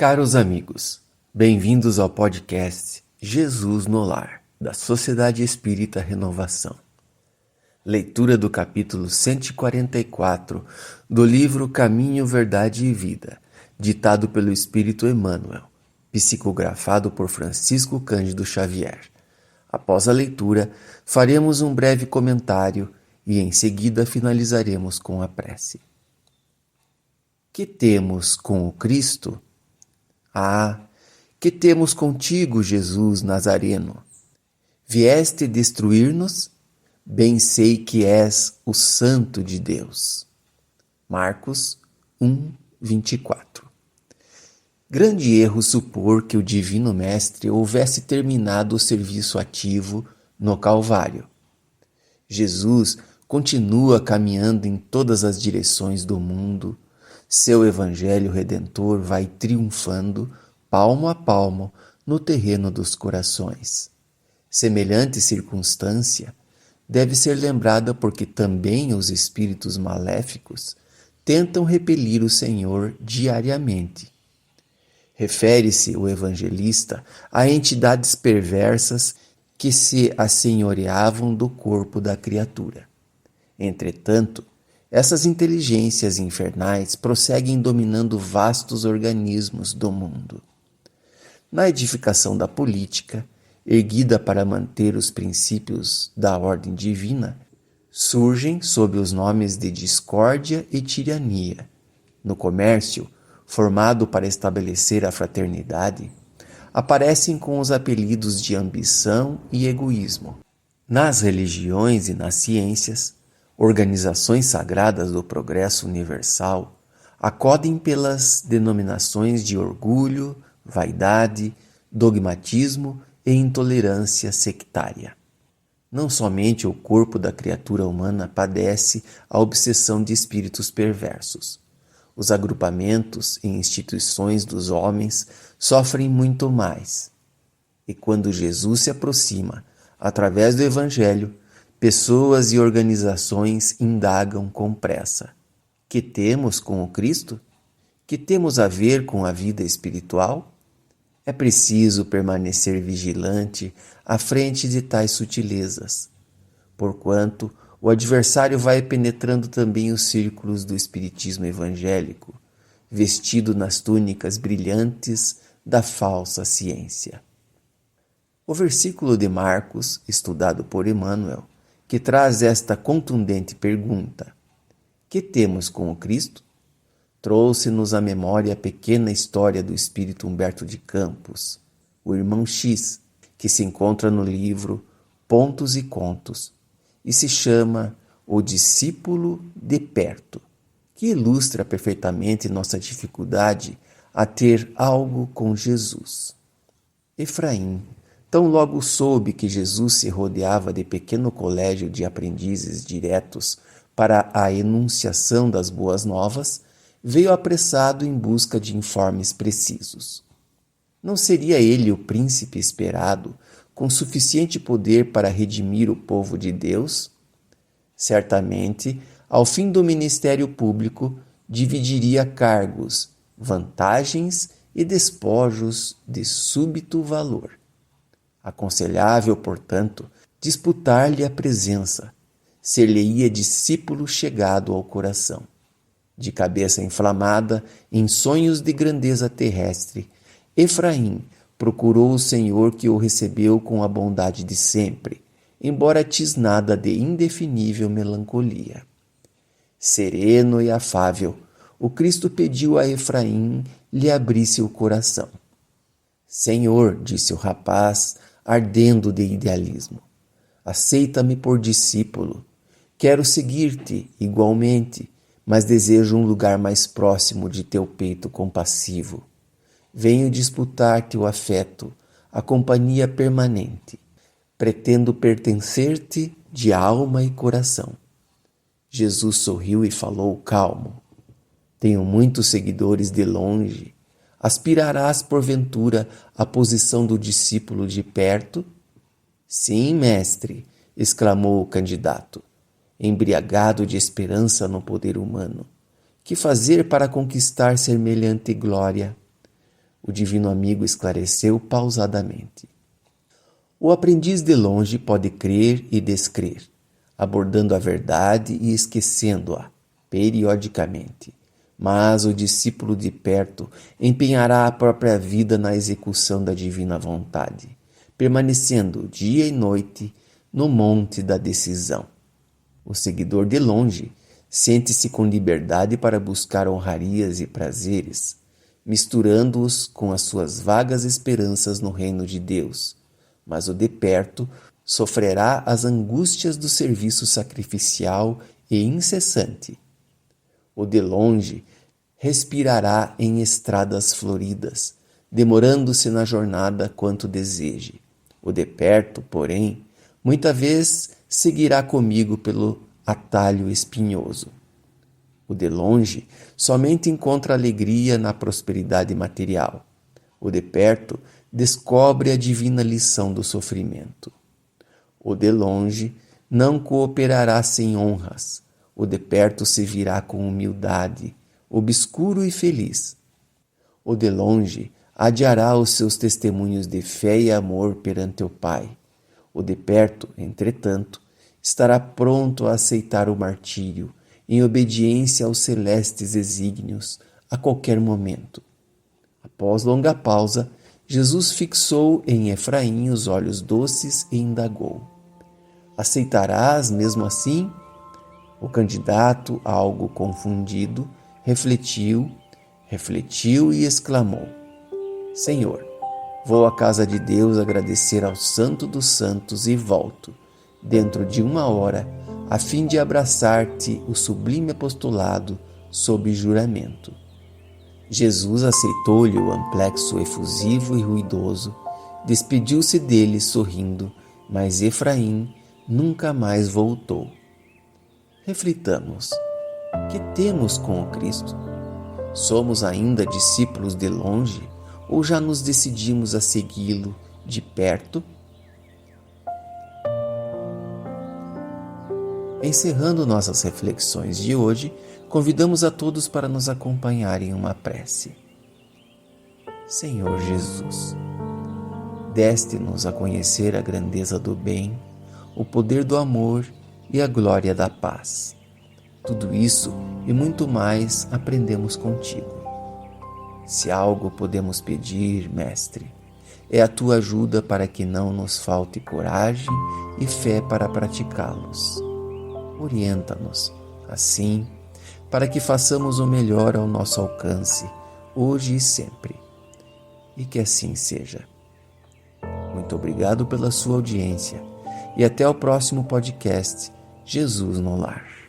Caros amigos, bem-vindos ao podcast Jesus no Lar, da Sociedade Espírita Renovação. Leitura do capítulo 144 do livro Caminho, Verdade e Vida, ditado pelo Espírito Emmanuel, psicografado por Francisco Cândido Xavier. Após a leitura, faremos um breve comentário e em seguida finalizaremos com a prece. Que temos com o Cristo? Que temos contigo, Jesus Nazareno? Vieste destruir-nos? Bem sei que és o Santo de Deus. Marcos 1:24. Grande erro supor que o Divino Mestre houvesse terminado o serviço ativo no Calvário. Jesus continua caminhando em todas as direções do mundo. Seu Evangelho Redentor vai triunfando, palmo a palmo, no terreno dos corações. Semelhante circunstância deve ser lembrada porque também os espíritos maléficos tentam repelir o Senhor diariamente. Refere-se o evangelista a entidades perversas que se assenhoreavam do corpo da criatura. Entretanto, essas inteligências infernais prosseguem dominando vastos organismos do mundo. Na edificação da política, erguida para manter os princípios da ordem divina, surgem sob os nomes de discórdia e tirania. No comércio, formado para estabelecer a fraternidade, aparecem com os apelidos de ambição e egoísmo. Nas religiões e nas ciências, organizações sagradas do progresso universal acodem pelas denominações de orgulho, vaidade, dogmatismo e intolerância sectária. Não somente o corpo da criatura humana padece a obsessão de espíritos perversos. Os agrupamentos e instituições dos homens sofrem muito mais. E quando Jesus se aproxima, através do Evangelho, pessoas e organizações indagam com pressa. Que temos com o Cristo? Que temos a ver com a vida espiritual? É preciso permanecer vigilante à frente de tais sutilezas, porquanto o adversário vai penetrando também os círculos do espiritismo evangélico, vestido nas túnicas brilhantes da falsa ciência. O versículo de Marcos, estudado por Emmanuel, que traz esta contundente pergunta: que temos com o Cristo? Trouxe-nos à memória a pequena história do espírito Humberto de Campos, o irmão X, que se encontra no livro Pontos e Contos, e se chama O Discípulo de Perto, que ilustra perfeitamente nossa dificuldade a ter algo com Jesus. Efraim, tão logo soube que Jesus se rodeava de pequeno colégio de aprendizes diretos para a enunciação das boas novas, veio apressado em busca de informes precisos. Não seria ele o príncipe esperado, com suficiente poder para redimir o povo de Deus? Certamente, ao fim do ministério público, dividiria cargos, vantagens e despojos de súbito valor. Aconselhável, portanto, disputar-lhe a presença, ser-lhe-ia discípulo chegado ao coração. De cabeça inflamada, em sonhos de grandeza terrestre, Efraim procurou o Senhor, que o recebeu com a bondade de sempre, embora tisnada de indefinível melancolia. Sereno e afável, o Cristo pediu a Efraim lhe abrisse o coração. Senhor, disse o rapaz, ardendo de idealismo, aceita-me por discípulo. Quero seguir-te igualmente, mas desejo um lugar mais próximo de teu peito compassivo. Venho disputar-te o afeto, a companhia permanente. Pretendo pertencer-te de alma e coração. Jesus sorriu e falou calmo. Tenho muitos seguidores de longe. Aspirarás, porventura, à posição do discípulo de perto? Sim, mestre, exclamou o candidato, embriagado de esperança no poder humano. Que fazer para conquistar semelhante glória? O divino amigo esclareceu pausadamente. O aprendiz de longe pode crer e descrer, abordando a verdade e esquecendo-a, periodicamente. Mas o discípulo de perto empenhará a própria vida na execução da divina vontade, permanecendo dia e noite no monte da decisão. O seguidor de longe sente-se com liberdade para buscar honrarias e prazeres, misturando-os com as suas vagas esperanças no reino de Deus, mas o de perto sofrerá as angústias do serviço sacrificial e incessante. O de longe respirará em estradas floridas, demorando-se na jornada quanto deseje. O de perto, porém, muita vez seguirá comigo pelo atalho espinhoso. O de longe somente encontra alegria na prosperidade material. O de perto descobre a divina lição do sofrimento. O de longe não cooperará sem honras. O de perto se virá com humildade, obscuro e feliz. O de longe adiará os seus testemunhos de fé e amor perante o Pai. O de perto, entretanto, estará pronto a aceitar o martírio, em obediência aos celestes desígnios, a qualquer momento. Após longa pausa, Jesus fixou em Efraim os olhos doces e indagou: aceitarás mesmo assim? O candidato, algo confundido, refletiu e exclamou: Senhor, vou à casa de Deus agradecer ao Santo dos Santos e volto, dentro de 1 hora, a fim de abraçar-te o sublime apostolado sob juramento. Jesus aceitou-lhe o amplexo efusivo e ruidoso, despediu-se dele sorrindo, mas Efraim nunca mais voltou. Reflitamos: que temos com o Cristo? Somos ainda discípulos de longe ou já nos decidimos a segui-lo de perto? Encerrando nossas reflexões de hoje, convidamos a todos para nos acompanharem em uma prece. Senhor Jesus, deste-nos a conhecer a grandeza do bem, o poder do amor e a glória da paz. Tudo isso e muito mais aprendemos contigo. Se algo podemos pedir, Mestre, é a tua ajuda para que não nos falte coragem e fé para praticá-los. Orienta-nos, assim, para que façamos o melhor ao nosso alcance, hoje e sempre. E que assim seja. Muito obrigado pela sua audiência e até o próximo podcast Jesus no Lar.